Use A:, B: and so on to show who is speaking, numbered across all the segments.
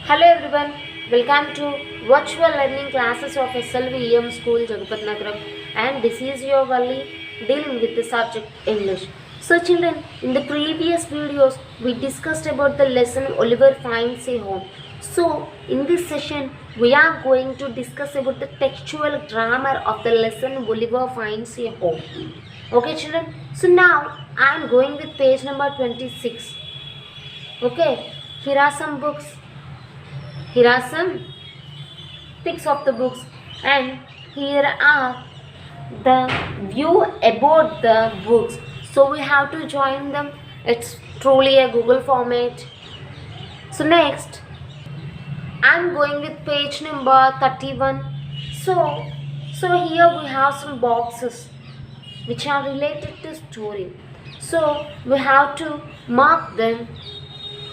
A: Hello everyone, welcome to virtual learning classes of SLVEM School Jagapati Nagaram, and this is your Valli dealing with the subject English. So children, in the previous videos we discussed about the lesson Oliver Finds a Home. So in this session we are going to discuss about the textual grammar of the lesson Oliver Finds a Home. Okay children, so now I am going with page number 26. Okay, here are some books. Here are some pics of the books, and here are the view about the books. So we have to join them. It's truly a Google format. So next, I'm going with page number 31. So here we have some boxes which are related to story. So we have to mark them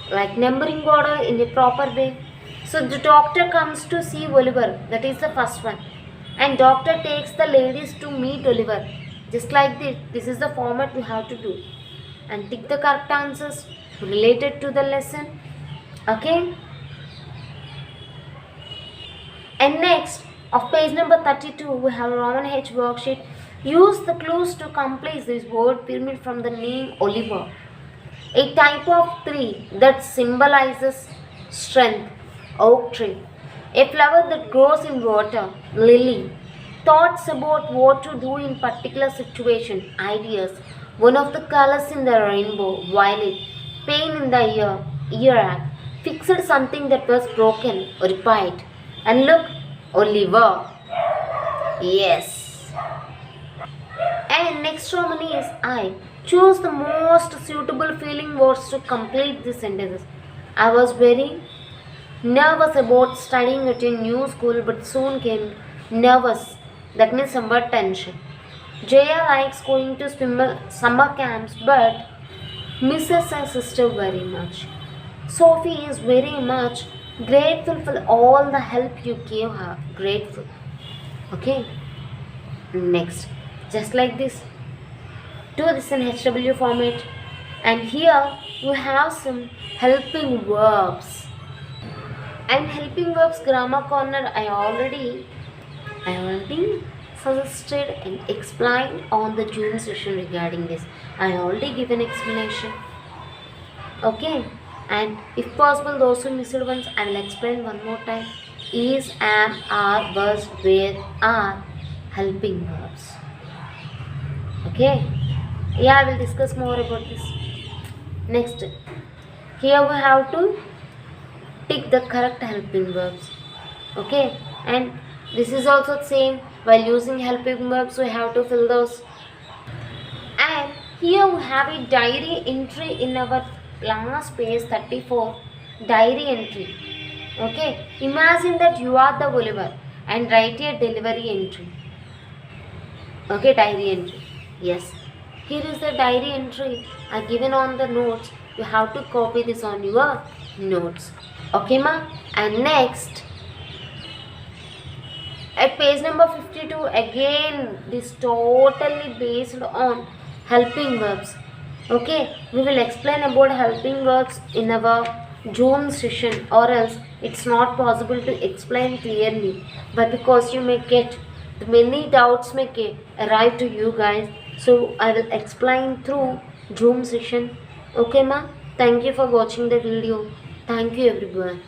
A: like numbering order in a proper way. So the doctor comes to see Oliver, that is the first one, and doctor takes the ladies to meet Oliver. Just like this is the format we have to do, and tick the correct answers related to the lesson. Okay. And next, of page number 32, we have Roman H worksheet. Use the clues to complete this word pyramid from the name Oliver. A type of tree that symbolizes strength, oak tree. A flower that grows in water, lily. Thoughts about what to do in particular situation, ideas. One of the colors in the rainbow, violet. Pain in the ear, fixed something that was broken, repaired. And look, Oliver. Yes. And next Roman is I. Choose the most suitable feeling words to complete the sentences. I was very nervous about studying at a new school, but soon came nervous. That means somewhat tension. Jaya likes going to summer camps, but misses her sister very much. Sophie is very much grateful for all the help you gave her. Grateful. Okay. Next, just like this. Do this in HW format, and here we have some helping verbs. And helping verbs grammar corner I already suggested and explained on the June session regarding this. I already given explanation. Okay, and if possible those who missed ones I will explain one more time. Is, am, are, was, where, are helping verbs. Okay. Yeah, I will discuss more about this. Next, here we have to tick the correct helping verbs. Okay, and this is also same. While using helping verbs, we have to fill those. And here we have a diary entry in our last page 34. Diary entry. Okay, imagine that you are the Oliver and write a delivery entry. Okay, diary entry. Yes. Here is the diary entry I given on the notes. You have to copy this on your notes. Okay, ma? And next, at page number 52, again, this totally based on helping verbs. Okay, we will explain about helping verbs in our June session, or else it's not possible to explain clearly. But because you may get many doubts may arrive to you guys, so I will explain through Zoom session. Okay ma? Thank you for watching the video. Thank you everyone.